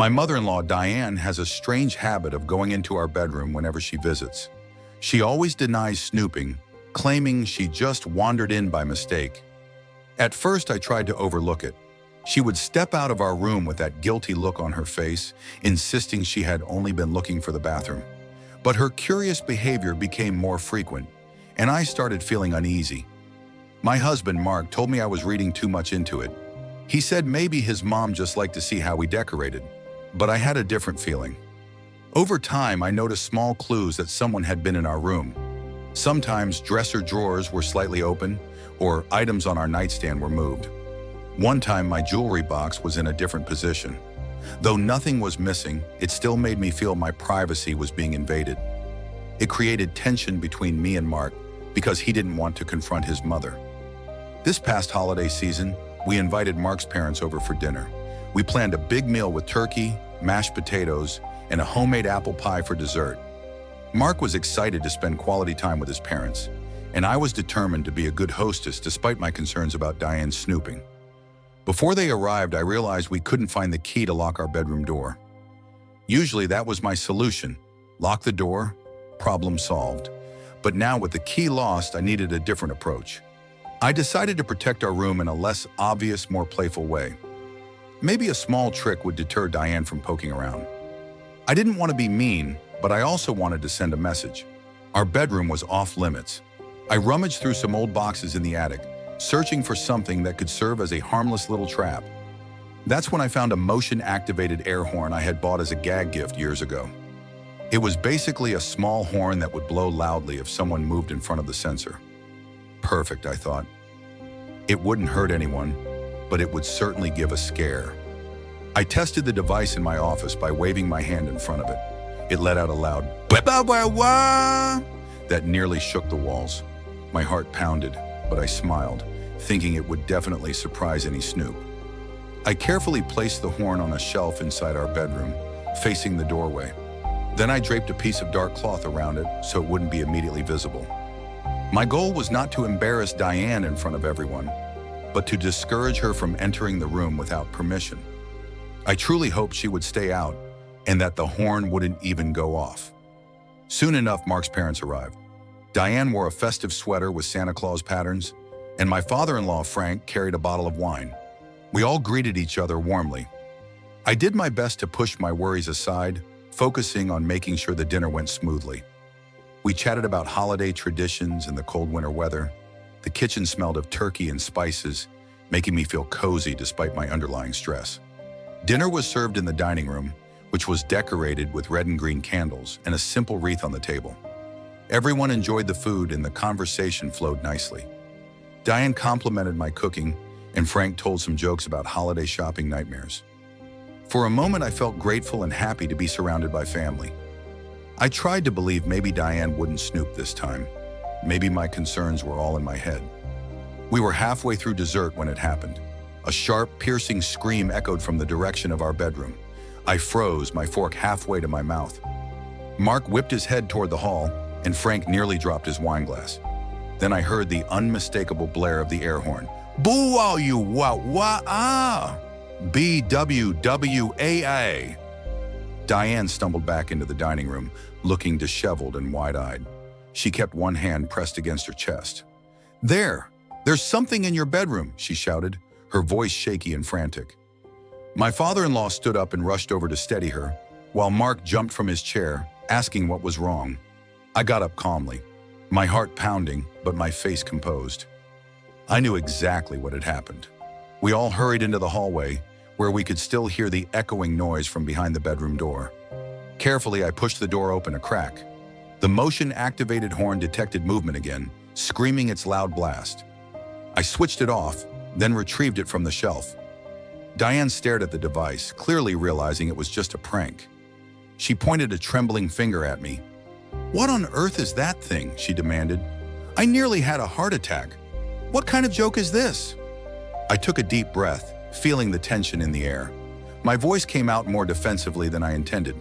My mother-in-law, Diane, has a strange habit of going into our bedroom whenever she visits. She always denies snooping, claiming she just wandered in by mistake. At first, I tried to overlook it. She would step out of our room with that guilty look on her face, insisting she had only been looking for the bathroom. But her curious behavior became more frequent, and I started feeling uneasy. My husband, Mark, told me I was reading too much into it. He said maybe his mom just liked to see how we decorated, but I had a different feeling. Over time, I noticed small clues that someone had been in our room. Sometimes dresser drawers were slightly open, or items on our nightstand were moved. One time, my jewelry box was in a different position. Though nothing was missing, it still made me feel my privacy was being invaded. It created tension between me and Mark because he didn't want to confront his mother. This past holiday season, we invited Mark's parents over for dinner. We planned a big meal with turkey, mashed potatoes, and a homemade apple pie for dessert. Mark was excited to spend quality time with his parents, and I was determined to be a good hostess despite my concerns about Diane's snooping. Before they arrived, I realized we couldn't find the key to lock our bedroom door. Usually that was my solution. Lock the door, problem solved. But now with the key lost, I needed a different approach. I decided to protect our room in a less obvious, more playful way. Maybe a small trick would deter Diane from poking around. I didn't want to be mean, but I also wanted to send a message. Our bedroom was off limits. I rummaged through some old boxes in the attic, searching for something that could serve as a harmless little trap. That's when I found a motion-activated air horn I had bought as a gag gift years ago. It was basically a small horn that would blow loudly if someone moved in front of the sensor. Perfect, I thought. It wouldn't hurt anyone, but it would certainly give a scare. I tested the device in my office by waving my hand in front of it. It let out a loud "Wah-wah-wah" that nearly shook the walls. My heart pounded, but I smiled, thinking it would definitely surprise any snoop. I carefully placed the horn on a shelf inside our bedroom, facing the doorway. Then I draped a piece of dark cloth around it so it wouldn't be immediately visible. My goal was not to embarrass Diane in front of everyone, but to discourage her from entering the room without permission. I truly hoped she would stay out and that the horn wouldn't even go off. Soon enough, Mark's parents arrived. Diane wore a festive sweater with Santa Claus patterns, and my father-in-law, Frank, carried a bottle of wine. We all greeted each other warmly. I did my best to push my worries aside, focusing on making sure the dinner went smoothly. We chatted about holiday traditions and the cold winter weather. The kitchen smelled of turkey and spices, making me feel cozy despite my underlying stress. Dinner was served in the dining room, which was decorated with red and green candles and a simple wreath on the table. Everyone enjoyed the food and the conversation flowed nicely. Diane complimented my cooking, and Frank told some jokes about holiday shopping nightmares. For a moment, I felt grateful and happy to be surrounded by family. I tried to believe maybe Diane wouldn't snoop this time. Maybe my concerns were all in my head. We were halfway through dessert when it happened. A sharp, piercing scream echoed from the direction of our bedroom. I froze, my fork halfway to my mouth. Mark whipped his head toward the hall, and Frank nearly dropped his wine glass. Then I heard the unmistakable blare of the air horn. Boo-wow, you wa-wa-ah! B-W-W-A-A! Diane stumbled back into the dining room, looking disheveled and wide-eyed. She kept one hand pressed against her chest. There's something in your bedroom, she shouted, her voice shaky and frantic. My father-in-law stood up and rushed over to steady her, while Mark jumped from his chair, asking what was wrong. I got up calmly, my heart pounding, but my face composed. I knew exactly what had happened. We all hurried into the hallway, where we could still hear the echoing noise from behind the bedroom door. Carefully, I pushed the door open a crack. The motion-activated horn detected movement again, screaming its loud blast. I switched it off, then retrieved it from the shelf. Diane stared at the device, clearly realizing it was just a prank. She pointed a trembling finger at me. "What on earth is that thing?" she demanded. "I nearly had a heart attack. What kind of joke is this?" I took a deep breath, feeling the tension in the air. My voice came out more defensively than I intended.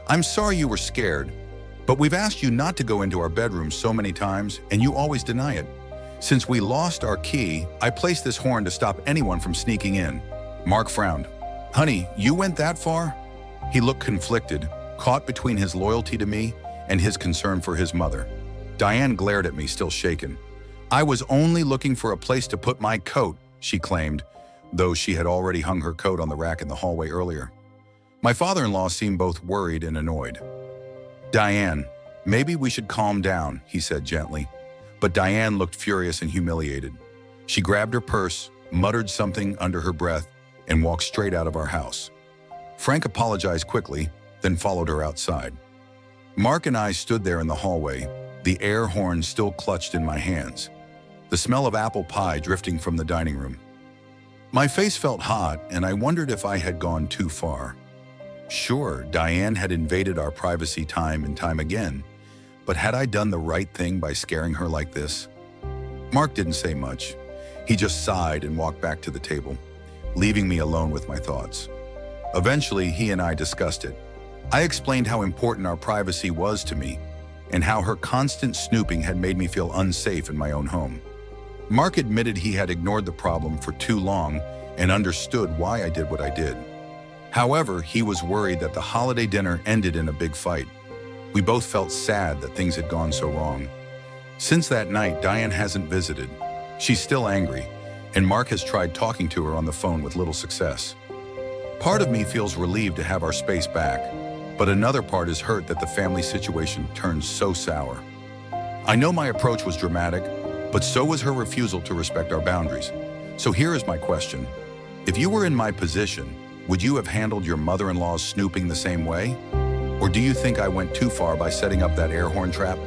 "I'm sorry you were scared, but we've asked you not to go into our bedroom so many times, and you always deny it. Since we lost our key, I placed this horn to stop anyone from sneaking in." Mark frowned. "Honey, you went that far? He looked conflicted, caught between his loyalty to me and his concern for his mother. Diane glared at me, still shaken. "I was only looking for a place to put my coat," she claimed, though she had already hung her coat on the rack in the hallway earlier. My father-in-law seemed both worried and annoyed. "Diane, maybe we should calm down," he said gently. But Diane looked furious and humiliated. She grabbed her purse, muttered something under her breath, and walked straight out of our house. Frank apologized quickly, then followed her outside. Mark and I stood there in the hallway, the air horn still clutched in my hands, the smell of apple pie drifting from the dining room. My face felt hot, and I wondered if I had gone too far. Sure, Diane had invaded our privacy time and time again, but had I done the right thing by scaring her like this? Mark didn't say much. He just sighed and walked back to the table, leaving me alone with my thoughts. Eventually, he and I discussed it. I explained how important our privacy was to me and how her constant snooping had made me feel unsafe in my own home. Mark admitted he had ignored the problem for too long and understood why I did what I did. However, he was worried that the holiday dinner ended in a big fight. We both felt sad that things had gone so wrong. Since that night, Diane hasn't visited. She's still angry, and Mark has tried talking to her on the phone with little success. Part of me feels relieved to have our space back, but another part is hurt that the family situation turned so sour. I know my approach was dramatic, but so was her refusal to respect our boundaries. So here is my question. If you were in my position, would you have handled your mother-in-law's snooping the same way? Or do you think I went too far by setting up that air horn trap?